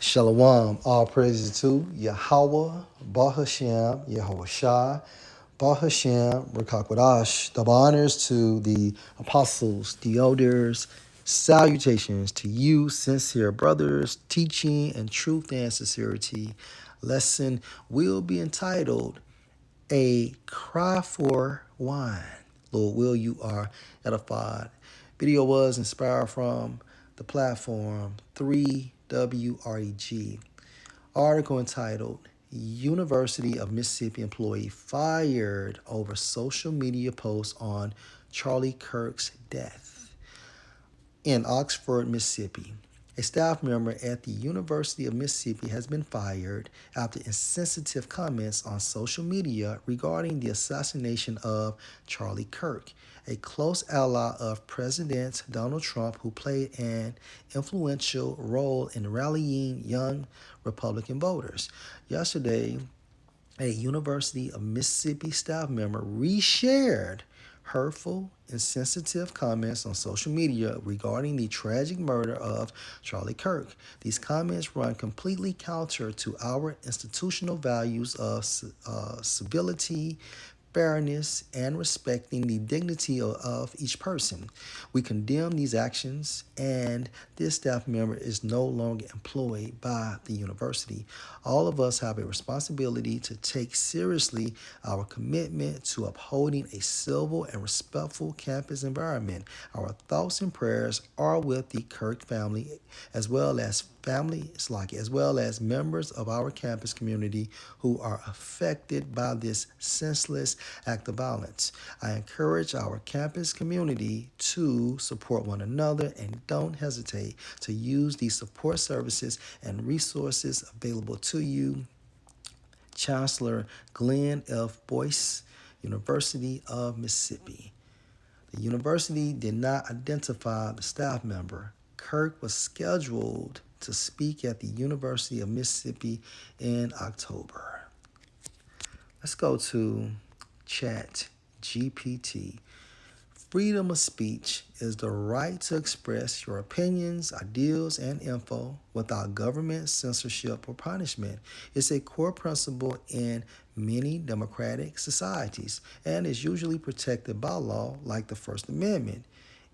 Shalom, all praises to Yahweh, Bahashem, Yahweh Shai, Bahashem, Rakakwadash. Double honors to the apostles, the elders, salutations to you, sincere brothers, teaching and truth and sincerity. Lesson will be entitled A Cry for Wine. Lord, will you are edified. Video was inspired from the platform 3WREG. Article entitled University of Mississippi Employee Fired Over Social Media Posts on Charlie Kirk's Death. In Oxford, Mississippi, a staff member at the University of Mississippi has been fired after insensitive comments on social media regarding the assassination of Charlie Kirk, a close ally of President Donald Trump who played an influential role in rallying young Republican voters. Yesterday, a University of Mississippi staff member reshared hurtful, insensitive comments on social media regarding the tragic murder of Charlie Kirk. These comments run completely counter to our institutional values of civility, fairness, and respecting the dignity of each person. We condemn these actions, and this staff member is no longer employed by the university. All of us have a responsibility to take seriously our commitment to upholding a civil and respectful campus environment. Our thoughts and prayers are with the Kirk family, as well as members of our campus community who are affected by this senseless act of violence. I encourage our campus community to support one another and don't hesitate to use these support services and resources available to you. Chancellor Glenn F. Boyce, University of Mississippi. The university did not identify the staff member. Kirk was scheduled to speak at the University of Mississippi in October. Let's go to Chat GPT. Freedom of speech is the right to express your opinions, ideals, and info without government censorship or punishment. It's a core principle in many democratic societies and is usually protected by law like the First Amendment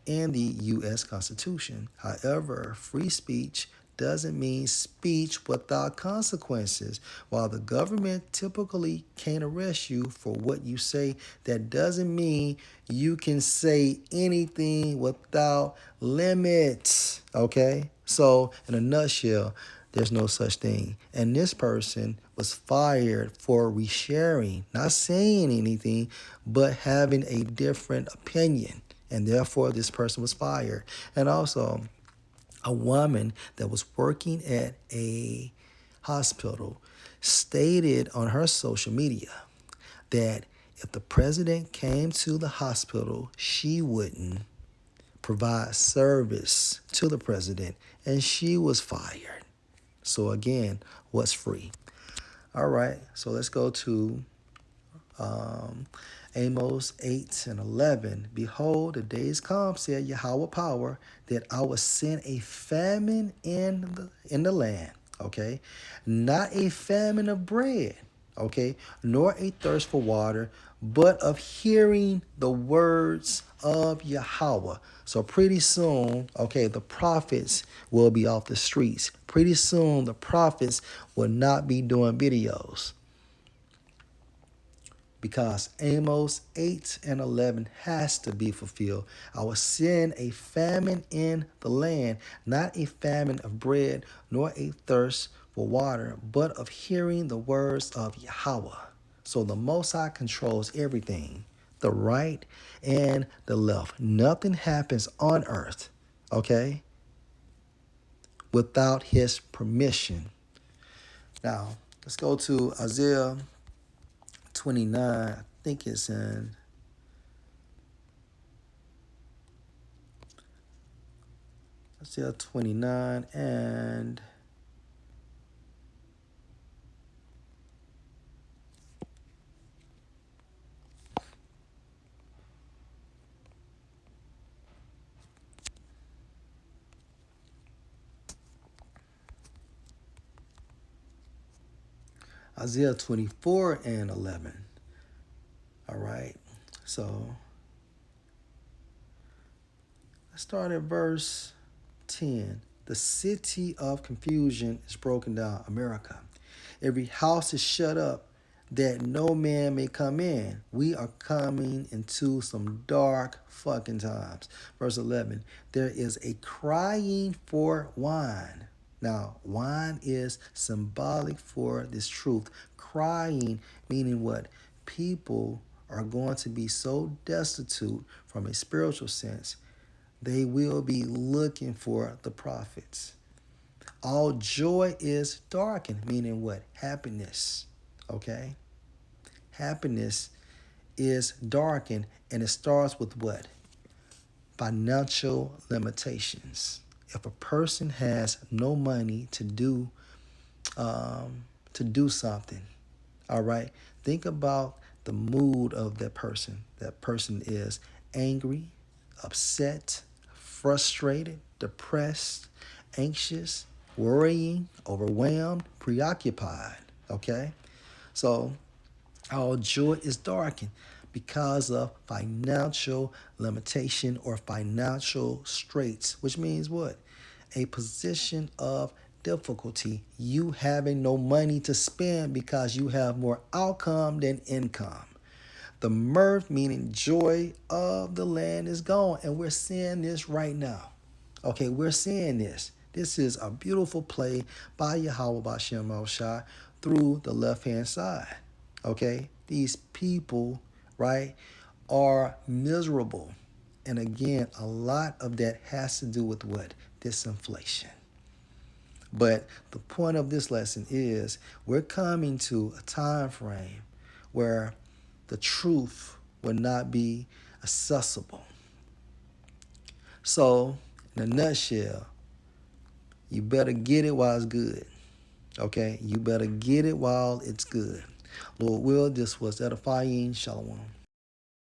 and the U.S. Constitution. However, free speech doesn't mean speech without consequences. While the government typically can't arrest you for what you say, that doesn't mean you can say anything without limits. Okay? So, in a nutshell, there's no such thing. And this person was fired for resharing, not saying anything, but having a different opinion. And therefore, this person was fired. And also, a woman that was working at a hospital stated on her social media that if the president came to the hospital, she wouldn't provide service to the president, and she was fired. So again, what's free? All right, so let's go to Amos 8 and 11. Behold, the days come, said Yahweh power, that I will send a famine in the land. Okay, not a famine of bread. Okay, nor a thirst for water, but of hearing the words of Yahweh. So pretty soon, okay, the prophets will be off the streets. Pretty soon, the prophets will not be doing videos, because Amos 8 and 11 has to be fulfilled. I will send a famine in the land, not a famine of bread, nor a thirst for water, but of hearing the words of Yahweh. So the Most High controls everything, the right and the left. Nothing happens on earth, okay, without his permission. Now, let's go to Isaiah 29. I think it's in Isaiah 29 and Isaiah 24 and 11. All right. So let's start at verse 10. The city of confusion is broken down, America. Every house is shut up that no man may come in. We are coming into some dark fucking times. Verse 11. There is a crying for wine. Now, wine is symbolic for this truth. Crying, meaning what? People are going to be so destitute from a spiritual sense, they will be looking for the prophets. All joy is darkened, meaning what? Happiness. Okay? Happiness is darkened, and it starts with what? Financial limitations. If a person has no money to do something, all right, think about the mood of that person. That person is angry, upset, frustrated, depressed, anxious, worrying, overwhelmed, preoccupied. Okay? So our joy is darkened because of financial limitation or financial straits, which means what? A position of difficulty. You having no money to spend because you have more outcome than income. The mirth, meaning joy of the land, is gone. And we're seeing this right now. Okay, we're seeing this. This is a beautiful play by Yahweh Bashem Shai through the left hand side. Okay, these people, right, are miserable. And again, a lot of that has to do with what? Disinflation. But the point of this lesson is we're coming to a time frame where the truth will not be accessible. So, in a nutshell, you better get it while it's good. Okay? You better get it while it's good. Lord will, this was edifying. Shalom.